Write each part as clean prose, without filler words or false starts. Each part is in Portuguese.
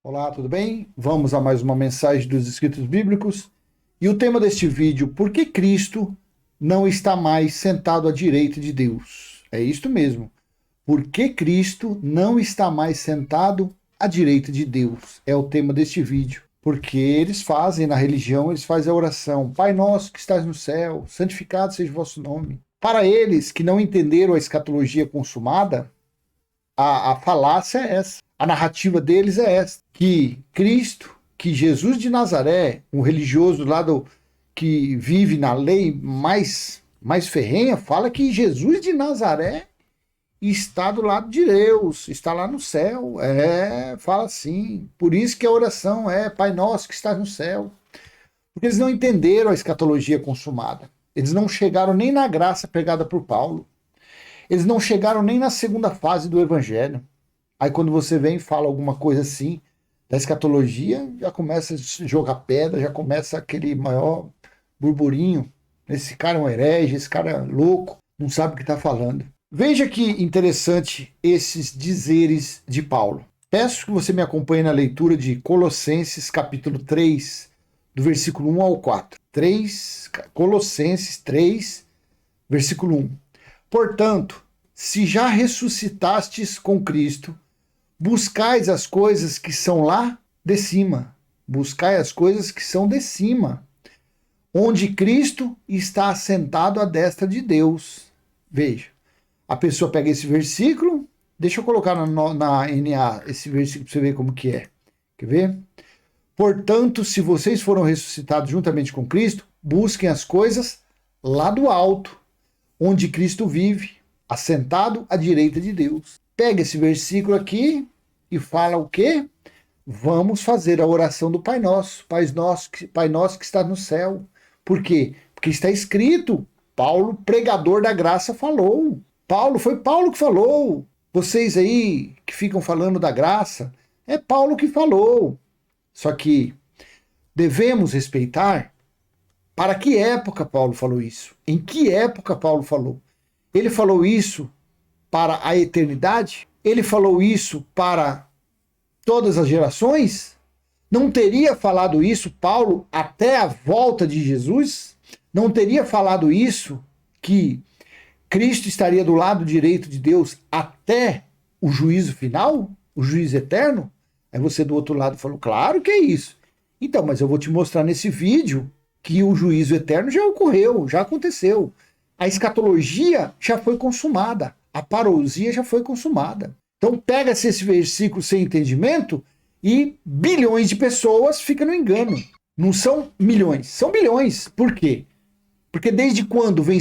Olá, tudo bem? Vamos a mais uma mensagem dos escritos bíblicos. E o tema deste vídeo, por que Cristo não está mais sentado à direita de Deus? É isto mesmo. Por que Cristo não está mais sentado à direita de Deus? É o tema deste vídeo. Porque eles fazem, na religião, eles fazem a oração: Pai nosso que estás no céu, santificado seja o vosso nome. Para eles que não entenderam a escatologia consumada, a falácia é essa. A narrativa deles é essa, que Cristo, que Jesus de Nazaré, um religioso lá que vive na lei mais ferrenha, fala que Jesus de Nazaré está do lado de Deus, está lá no céu. Fala assim. Por isso que a oração é Pai Nosso que está no céu. Porque eles não entenderam a escatologia consumada. Eles não chegaram nem na graça pregada por Paulo. Eles não chegaram nem na segunda fase do evangelho. Aí quando você vem e fala alguma coisa assim, da escatologia, já começa a jogar pedra, já começa aquele maior burburinho. Esse cara é um herege, esse cara é louco, não sabe o que está falando. Veja que interessante esses dizeres de Paulo. Peço que você me acompanhe na leitura de Colossenses capítulo 3, do versículo 1 ao 4. Colossenses 3, versículo 1. Portanto, se já ressuscitastes com Cristo, buscais as coisas que são lá de cima. Buscai as coisas que são de cima, onde Cristo está assentado à destra de Deus. Veja, a pessoa pega esse versículo, deixa eu colocar na NA esse versículo para você ver como que é. Quer ver? Portanto, se vocês foram ressuscitados juntamente com Cristo, busquem as coisas lá do alto, onde Cristo vive, assentado à direita de Deus. Pega esse versículo aqui e fala o quê? Vamos fazer a oração do Pai Nosso, Pai Nosso que está no céu. Por quê? Porque está escrito, Paulo, pregador da graça, falou. Foi Paulo que falou. Vocês aí que ficam falando da graça, é Paulo que falou. Só que devemos respeitar. Para que época Paulo falou isso? Em que época Paulo falou? Ele falou isso para a eternidade? Ele falou isso para todas as gerações? Não teria falado isso Paulo até a volta de Jesus? Não teria falado isso que Cristo estaria do lado direito de Deus até o juízo final? O juízo eterno? Aí você do outro lado falou, claro que é isso. Então, mas eu vou te mostrar nesse vídeo que o juízo eterno já ocorreu, já aconteceu. A escatologia já foi consumada, a parousia já foi consumada. Então pega-se esse versículo sem entendimento e bilhões de pessoas ficam no engano. Não são milhões, são bilhões. Por quê? Porque desde quando vem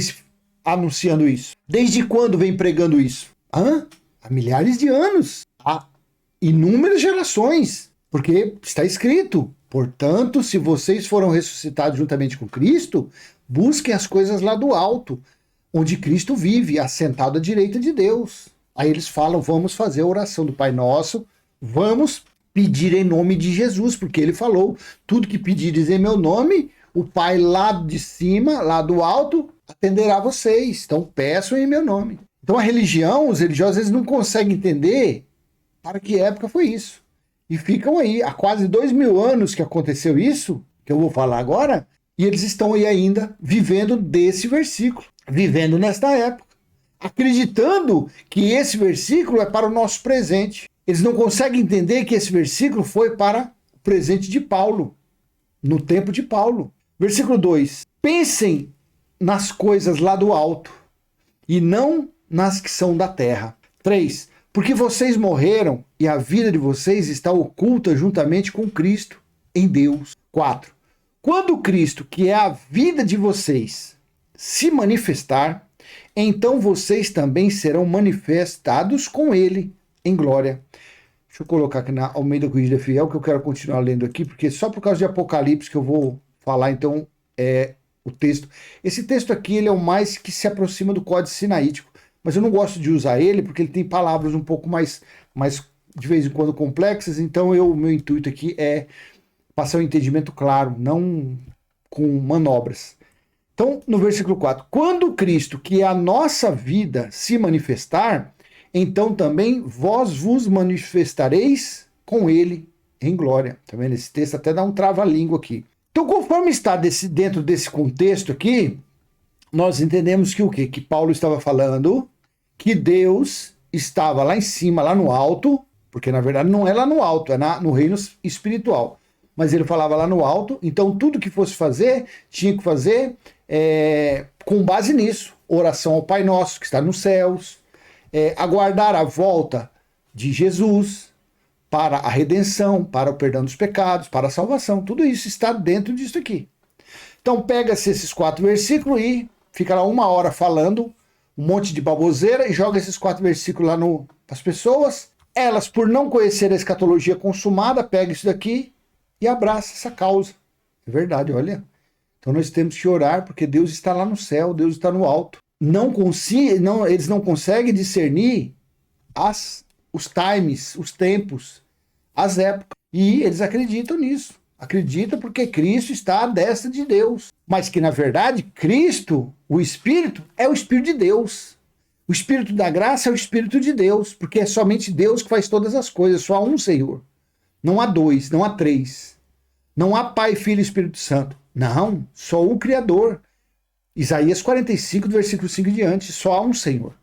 anunciando isso? Desde quando vem pregando isso? Há milhares de anos, há inúmeras gerações, porque está escrito. Portanto, se vocês foram ressuscitados juntamente com Cristo, busquem as coisas lá do alto, onde Cristo vive, assentado à direita de Deus. Aí eles falam, vamos fazer a oração do Pai Nosso, vamos pedir em nome de Jesus, porque ele falou, tudo que pedires em meu nome, o Pai lá de cima, lá do alto, atenderá vocês. Então peçam em meu nome. Então a religião, os religiosos, eles não conseguem entender para que época foi isso. E ficam aí, há quase 2000 anos que aconteceu isso, que eu vou falar agora, e eles estão aí ainda vivendo desse versículo, vivendo nesta época, acreditando que esse versículo é para o nosso presente. Eles não conseguem entender que esse versículo foi para o presente de Paulo, no tempo de Paulo. Versículo 2: pensem nas coisas lá do alto, e não nas que são da terra. 3: porque vocês morreram e a vida de vocês está oculta juntamente com Cristo em Deus. 4: quando Cristo, que é a vida de vocês, se manifestar, então vocês também serão manifestados com ele em glória. Deixa eu colocar aqui na Almeida Corrigida Fiel, que eu quero continuar lendo aqui, porque só por causa de Apocalipse que eu vou falar, então, o texto. Esse texto aqui ele é o mais que se aproxima do Códice Sinaítico, mas eu não gosto de usar ele porque ele tem palavras um pouco mais de vez em quando complexas, então o meu intuito aqui é passar um entendimento claro, não com manobras. Então, no versículo 4, quando Cristo, que é a nossa vida, se manifestar, então também vós vos manifestareis com ele em glória. Tá vendo? Esse texto até dá um trava-língua aqui. Então, conforme está dentro desse contexto aqui, nós entendemos que o quê? Que Paulo estava falando que Deus estava lá em cima, lá no alto, porque na verdade não é lá no alto, é no reino espiritual. Mas ele falava lá no alto, então tudo que fosse fazer, tinha que fazer com base nisso. Oração ao Pai Nosso, que está nos céus, aguardar a volta de Jesus para a redenção, para o perdão dos pecados, para a salvação. Tudo isso está dentro disso aqui. Então pega-se esses 4 versículos e fica lá 1 hora falando um monte de baboseira e joga esses 4 versículos lá as pessoas. Elas, por não conhecer a escatologia consumada, pegam isso daqui e abraçam essa causa. É verdade, olha. Então nós temos que orar porque Deus está lá no céu, Deus está no alto. Eles não conseguem discernir os times, os tempos, as épocas. E eles acreditam nisso. Acreditam porque Cristo está à destra de Deus. Mas que, na verdade, Cristo, o Espírito, é o Espírito de Deus. O Espírito da graça é o Espírito de Deus, porque é somente Deus que faz todas as coisas. Só há um Senhor. Não há 2, não há 3. Não há Pai, Filho e Espírito Santo. Não, só o Criador. Isaías 45, do versículo 5 em diante. Só há um Senhor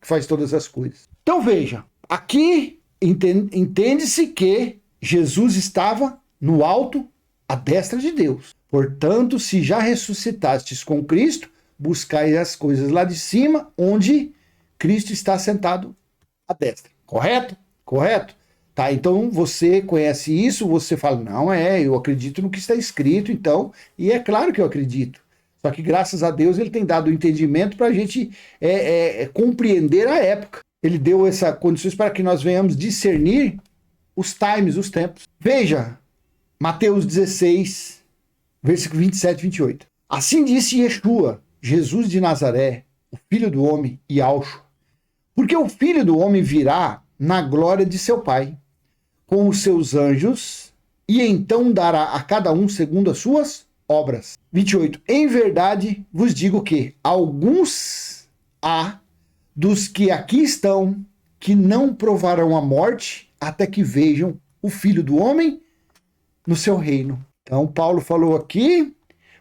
que faz todas as coisas. Então veja, aqui entende-se que Jesus estava no alto, à destra de Deus. Portanto, se já ressuscitastes com Cristo, buscai as coisas lá de cima, onde Cristo está sentado à destra. Correto? Correto? Tá, então você conhece isso, você fala, não, eu acredito no que está escrito, então, e é claro que eu acredito. Só que graças a Deus ele tem dado o entendimento para a gente compreender a época. Ele deu essas condições para que nós venhamos discernir os times, os tempos. Veja, Mateus 16, versículo 27 e 28. Assim disse Yeshua, Jesus de Nazaré, o Filho do Homem, e Yahshua, porque o Filho do Homem virá na glória de seu Pai, com os seus anjos, e então dará a cada um segundo as suas obras. 28. Em verdade vos digo que alguns há dos que aqui estão que não provarão a morte até que vejam o Filho do Homem no seu reino. Então Paulo falou aqui,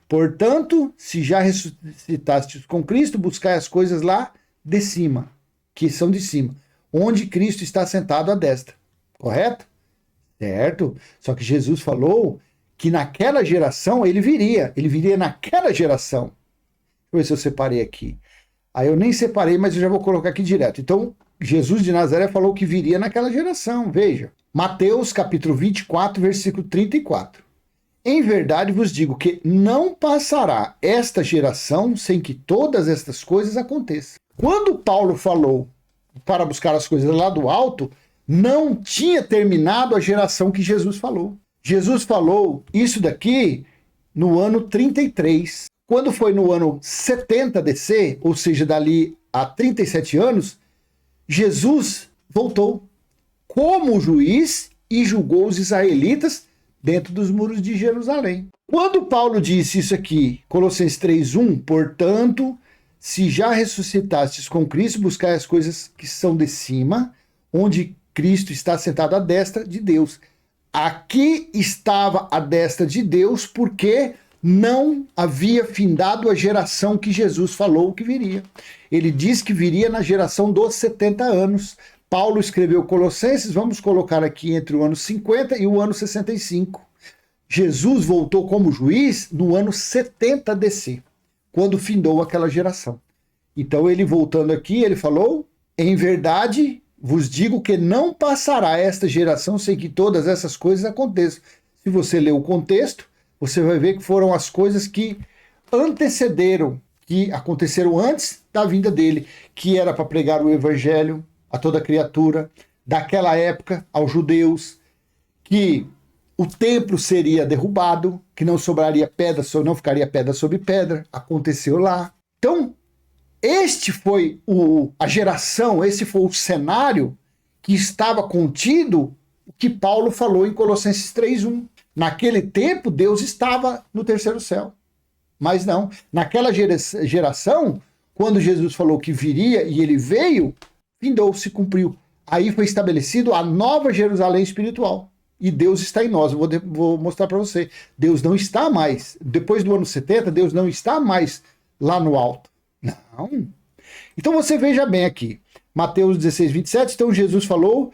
portanto, se já ressuscitastes com Cristo, buscai as coisas lá de cima, que são de cima, onde Cristo está sentado à destra. Correto? Certo? Só que Jesus falou que naquela geração ele viria naquela geração. Deixa eu ver se eu separei aqui. Aí eu nem separei, mas eu já vou colocar aqui direto. Então, Jesus de Nazaré falou que viria naquela geração, veja. Mateus capítulo 24, versículo 34. Em verdade vos digo que não passará esta geração sem que todas estas coisas aconteçam. Quando Paulo falou para buscar as coisas lá do alto, não tinha terminado a geração que Jesus falou. Jesus falou isso daqui no ano 33. Quando foi no ano 70 DC, ou seja, dali a 37 anos, Jesus voltou como juiz e julgou os israelitas dentro dos muros de Jerusalém. Quando Paulo disse isso aqui, Colossenses 3:1, portanto, se já ressuscitastes com Cristo, buscai as coisas que são de cima, onde Cristo está sentado à destra de Deus. Aqui estava à destra de Deus porque não havia findado a geração que Jesus falou que viria. Ele diz que viria na geração dos 70 anos. Paulo escreveu Colossenses, vamos colocar aqui entre o ano 50 e o ano 65. Jesus voltou como juiz no ano 70 DC, quando findou aquela geração. Então ele voltando aqui, ele falou, em verdade vos digo que não passará esta geração sem que todas essas coisas aconteçam. Se você ler o contexto, você vai ver que foram as coisas que antecederam, que aconteceram antes da vinda dele, que era para pregar o evangelho a toda criatura, daquela época aos judeus, que o templo seria derrubado, que não sobraria pedra, não ficaria pedra sobre pedra, aconteceu lá. Então, este foi a geração, esse foi o cenário que estava contido, o que Paulo falou em Colossenses 3:1. Naquele tempo, Deus estava no terceiro céu. Mas não, naquela geração, quando Jesus falou que viria e ele veio, findou, se cumpriu. Aí foi estabelecido a nova Jerusalém espiritual. e Deus está em nós. Vou mostrar para você. Deus não está mais. Depois do ano 70, Deus não está mais lá no alto. Não. Então você veja bem aqui. Mateus 16, 27. Então Jesus falou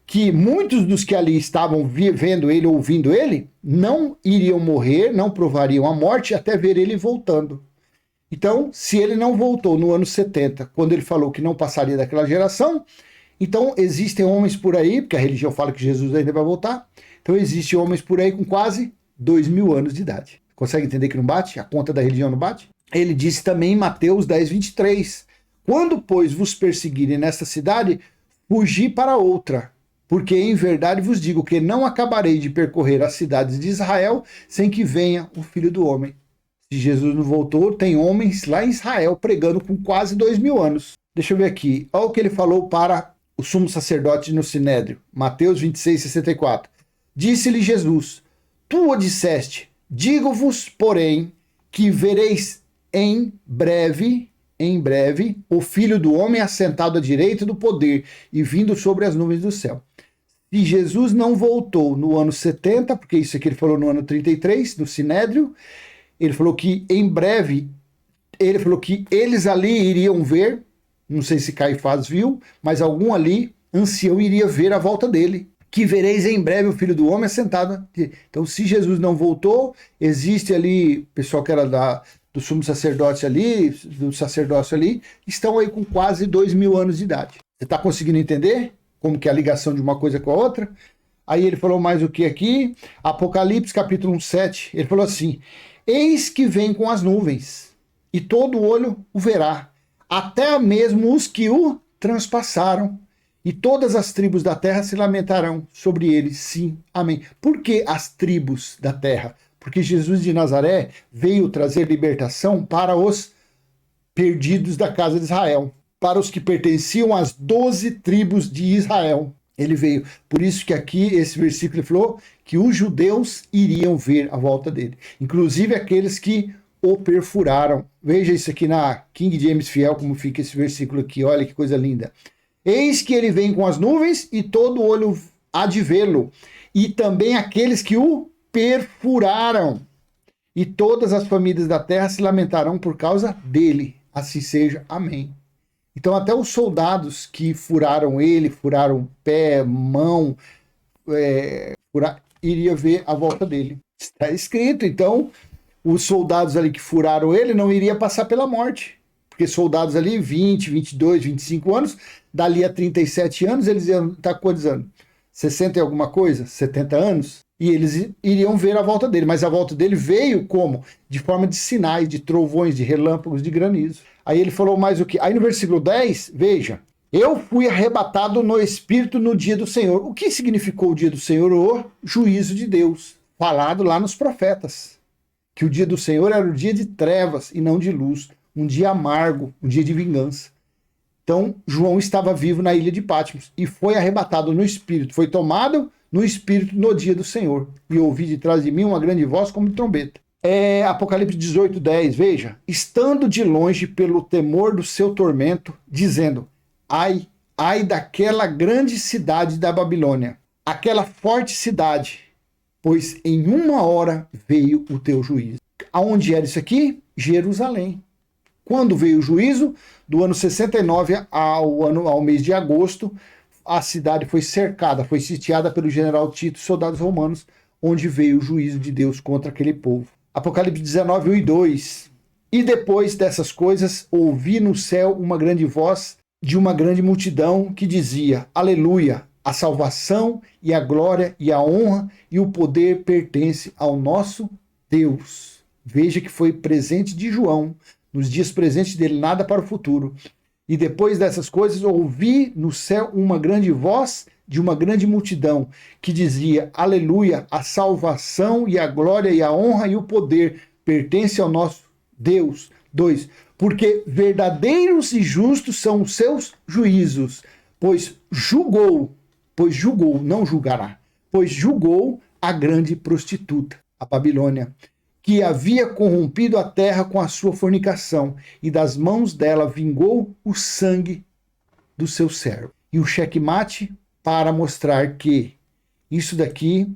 que muitos dos que ali estavam vendo ele, ouvindo ele, não iriam morrer, não provariam a morte até ver ele voltando. Então, se ele não voltou no ano 70, quando ele falou que não passaria daquela geração, então existem homens por aí, porque a religião fala que Jesus ainda vai voltar, então existem homens por aí com quase 2.000 anos de idade. Consegue entender que não bate? A conta da religião não bate? Ele disse também em Mateus 10, 23, quando, pois, vos perseguirem nesta cidade, fugi para outra, porque em verdade vos digo que não acabarei de percorrer as cidades de Israel sem que venha o Filho do Homem. Se Jesus não voltou, tem homens lá em Israel pregando com quase 2.000 anos. Deixa eu ver aqui. Olha o que ele falou para o sumo sacerdote no Sinédrio. Mateus 26, 64. Disse-lhe Jesus, tu o disseste, digo-vos, porém, que vereis em breve, o Filho do Homem assentado à direita do poder e vindo sobre as nuvens do céu. Se Jesus não voltou no ano 70, porque isso aqui ele falou no ano 33, no Sinédrio, ele falou que em breve, ele falou que eles ali iriam ver, não sei se Caifás viu, mas algum ali, ancião, iria ver a volta dele. Que vereis em breve o Filho do Homem assentado. Então, se Jesus não voltou, existe ali, o pessoal que era do sumo sacerdote ali, do sacerdócio ali, estão aí com quase 2.000 anos de idade. Você está conseguindo entender como que é a ligação de uma coisa com a outra? Aí ele falou mais o que aqui? Apocalipse capítulo 7, ele falou assim, eis que vem com as nuvens, e todo olho o verá, até mesmo os que o transpassaram, e todas as tribos da terra se lamentarão sobre ele. Sim, amém. Por que as tribos da terra? Porque Jesus de Nazaré veio trazer libertação para os perdidos da casa de Israel, para os que pertenciam às 12 tribos de Israel. Ele veio. Por isso que aqui esse versículo falou que os judeus iriam ver a volta dele. Inclusive aqueles que o perfuraram. Veja isso aqui na King James Fiel, como fica esse versículo aqui. Olha que coisa linda. Eis que ele vem com as nuvens e todo olho há de vê-lo. E também aqueles que o perfuraram. E todas as famílias da terra se lamentarão por causa dele. Assim seja. Amém. Então até os soldados que furaram ele, furaram pé, mão, iria ver a volta dele. Está escrito, então, os soldados ali que furaram ele não iria passar pela morte. Porque soldados ali, 20, 22, 25 anos, dali a 37 anos, eles iam estar quantos anos? 60 e alguma coisa? 70 anos? E eles iriam ver a volta dele. Mas a volta dele veio como? De forma de sinais, de trovões, de relâmpagos, de granizo. Aí ele falou mais o que? Aí no versículo 10, veja. Eu fui arrebatado no Espírito no dia do Senhor. O que significou o dia do Senhor? O juízo de Deus. Falado lá nos profetas. Que o dia do Senhor era o dia de trevas e não de luz. Um dia amargo, um dia de vingança. Então, João estava vivo na ilha de Patmos e foi arrebatado no Espírito. Foi tomado no Espírito no dia do Senhor. E ouvi de trás de mim uma grande voz como de trombeta. Apocalipse 18, 10, veja. Estando de longe pelo temor do seu tormento, dizendo, ai, ai daquela grande cidade da Babilônia, aquela forte cidade, pois em uma hora veio o teu juízo. Aonde era isso aqui? Jerusalém. Quando veio o juízo? Do ano 69 ao mês de agosto, a cidade foi cercada, foi sitiada pelo general Tito, soldados romanos, onde veio o juízo de Deus contra aquele povo. Apocalipse 19, 1 e 2. E depois dessas coisas, ouvi no céu uma grande voz de uma grande multidão que dizia, aleluia, a salvação e a glória e a honra e o poder pertence ao nosso Deus. Veja que foi presente de João, nos dias presentes dele, nada para o futuro. E depois dessas coisas, ouvi no céu uma grande voz de uma grande multidão, que dizia, aleluia, a salvação e a glória e a honra e o poder pertence ao nosso Deus. 2. Porque verdadeiros e justos são os seus juízos, pois julgou, não julgará, pois julgou a grande prostituta, a Babilônia, que havia corrompido a terra com a sua fornicação, e das mãos dela vingou o sangue do seu servo. E o xeque-mate para mostrar que Isso daqui,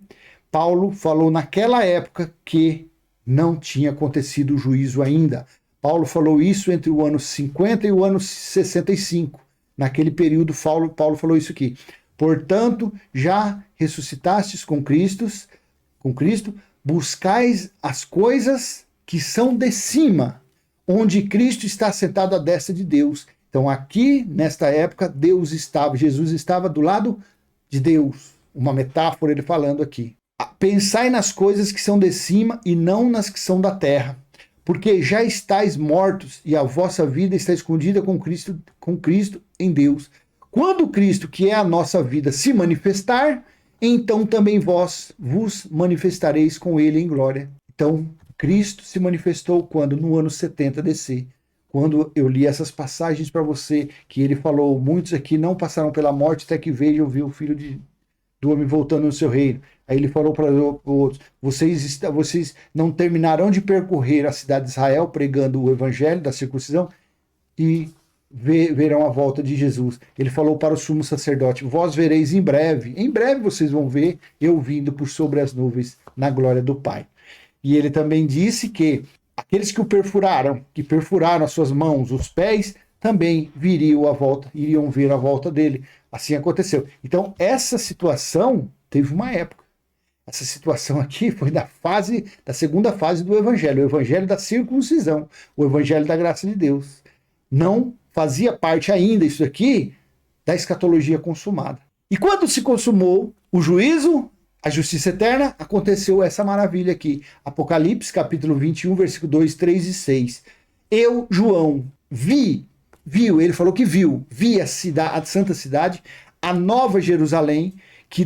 Paulo falou naquela época que não tinha acontecido o juízo ainda. Paulo falou isso entre o ano 50 e o ano 65. Naquele período, Paulo falou isso aqui. Portanto, já ressuscitastes com Cristo, buscais as coisas que são de cima, onde Cristo está sentado à destra de Deus. Então, aqui, nesta época, Jesus estava do lado de Deus. Uma metáfora ele falando aqui. Pensai nas coisas que são de cima e não nas que são da terra, porque já estáis mortos e a vossa vida está escondida com Cristo em Deus. Quando Cristo, que é a nossa vida, se manifestar, então também vos manifestareis com ele em glória. Então, Cristo se manifestou quando? No ano 70 DC. Quando eu li essas passagens para você, que ele falou, muitos aqui não passaram pela morte até que veio e ouviu o Filho do Homem voltando no seu reino. Aí ele falou para outros, vocês não terminarão de percorrer a cidade de Israel pregando o evangelho da circuncisão e verão a volta de Jesus. Ele falou para o sumo sacerdote, vós vereis em breve vocês vão ver eu vindo por sobre as nuvens na glória do Pai. E ele também disse que aqueles que perfuraram as suas mãos, os pés, também iriam ver a volta dele. Assim aconteceu. Então, essa situação teve uma época. Essa situação aqui foi da segunda fase do Evangelho, o Evangelho da circuncisão, o Evangelho da graça de Deus. Não fazia parte ainda, isso aqui, da escatologia consumada. E quando se consumou o juízo, a justiça eterna, aconteceu essa maravilha aqui. Apocalipse, capítulo 21, versículo 2, 3 e 6. Eu, João, ele falou que vi a santa cidade, a nova Jerusalém, que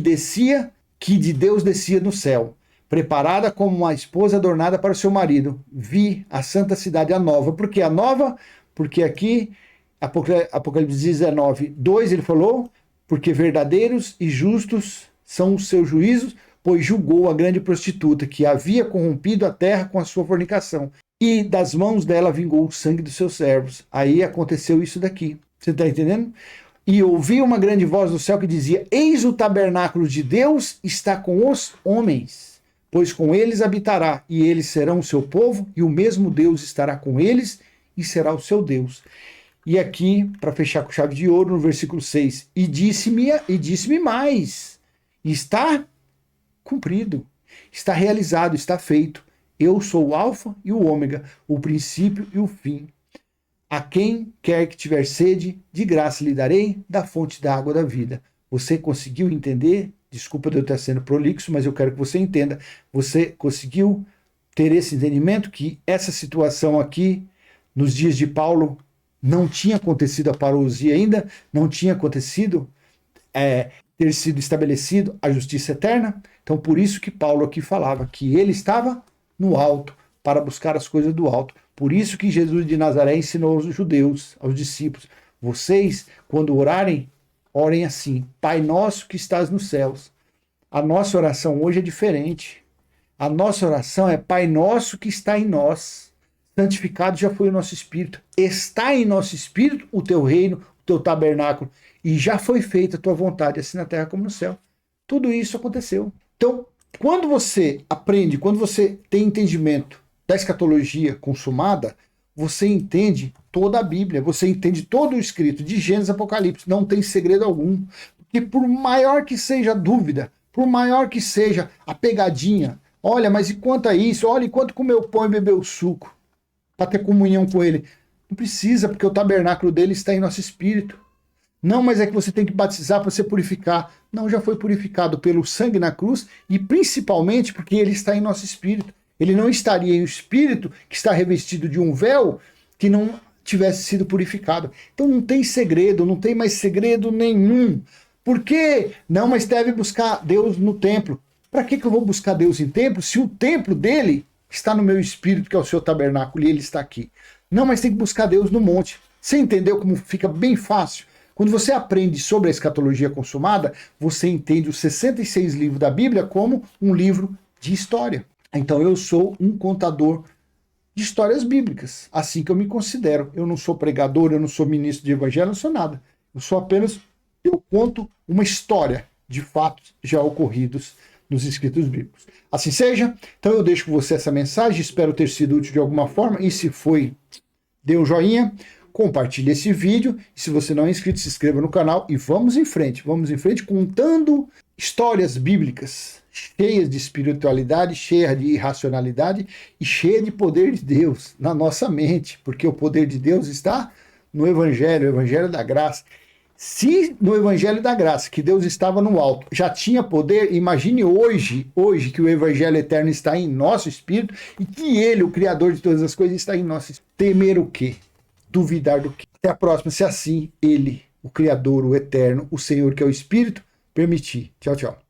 de Deus descia no céu, preparada como uma esposa adornada para o seu marido. Vi a santa cidade, a nova. Por que a nova? Porque aqui, Apocalipse 19, 2, ele falou, porque verdadeiros e justos são os seus juízos, pois julgou a grande prostituta, que havia corrompido a terra com a sua fornicação, e das mãos dela vingou o sangue dos seus servos. Aí aconteceu isso daqui. Você está entendendo? E ouvi uma grande voz do céu que dizia, eis o tabernáculo de Deus está com os homens, pois com eles habitará, e eles serão o seu povo, e o mesmo Deus estará com eles, e será o seu Deus. E aqui, para fechar com chave de ouro, no versículo 6, e disse-me mais, está cumprido, está realizado, está feito. Eu sou o alfa e o ômega, o princípio e o fim. A quem quer que tiver sede, de graça lhe darei da fonte da água da vida. Você conseguiu entender? Desculpa de eu estar sendo prolixo, mas eu quero que você entenda. Você conseguiu ter esse entendimento que essa situação aqui, nos dias de Paulo, não tinha acontecido a parousia ainda, não tinha acontecido ter sido estabelecido a justiça eterna. Então, por isso que Paulo aqui falava que ele estava no alto, para buscar as coisas do alto. Por isso que Jesus de Nazaré ensinou aos judeus, aos discípulos, vocês, quando orarem, orem assim, Pai nosso que estás nos céus. A nossa oração hoje é diferente. A nossa oração é Pai nosso que está em nós. Santificado já foi o nosso espírito. Está em nosso espírito o teu reino, o teu tabernáculo. E já foi feita a tua vontade, assim na terra como no céu. Tudo isso aconteceu. Então, quando você aprende, quando você tem entendimento da escatologia consumada, você entende toda a Bíblia, você entende todo o escrito, de Gênesis a Apocalipse, não tem segredo algum. Porque por maior que seja a dúvida, por maior que seja a pegadinha, olha, mas e quanto a isso? Olha, enquanto comeu pão e bebeu suco, para ter comunhão com ele. Não precisa, porque o tabernáculo dele está em nosso espírito. Não, mas é que você tem que batizar para você purificar. Não, já foi purificado pelo sangue na cruz e principalmente porque ele está em nosso espírito. Ele não estaria em um espírito que está revestido de um véu que não tivesse sido purificado. Então não tem segredo, não tem mais segredo nenhum. Por quê? Não, mas deve buscar Deus no templo. Para que eu vou buscar Deus em templo se o templo dele está no meu espírito, que é o seu tabernáculo, e ele está aqui? Não, mas tem que buscar Deus no monte. Você entendeu como fica bem fácil? Quando você aprende sobre a escatologia consumada, você entende os 66 livros da Bíblia como um livro de história. Então eu sou um contador de histórias bíblicas, assim que eu me considero. Eu não sou pregador, eu não sou ministro de evangelho, eu não sou nada. Eu conto uma história de fatos já ocorridos nos escritos bíblicos. Assim seja, então eu deixo com você essa mensagem, espero ter sido útil de alguma forma, e se foi, dê um joinha, compartilhe esse vídeo, e se você não é inscrito, se inscreva no canal, e vamos em frente contando histórias bíblicas, cheias de espiritualidade, cheias de irracionalidade, e cheias de poder de Deus na nossa mente, porque o poder de Deus está no Evangelho, o Evangelho da graça. Se no Evangelho da Graça, que Deus estava no alto, já tinha poder, imagine hoje que o Evangelho eterno está em nosso espírito e que Ele, o Criador de todas as coisas, está em nosso espírito. Temer o quê? Duvidar do quê? Até a próxima, se assim Ele, o Criador, o Eterno, o Senhor, que é o Espírito, permitir. Tchau, tchau.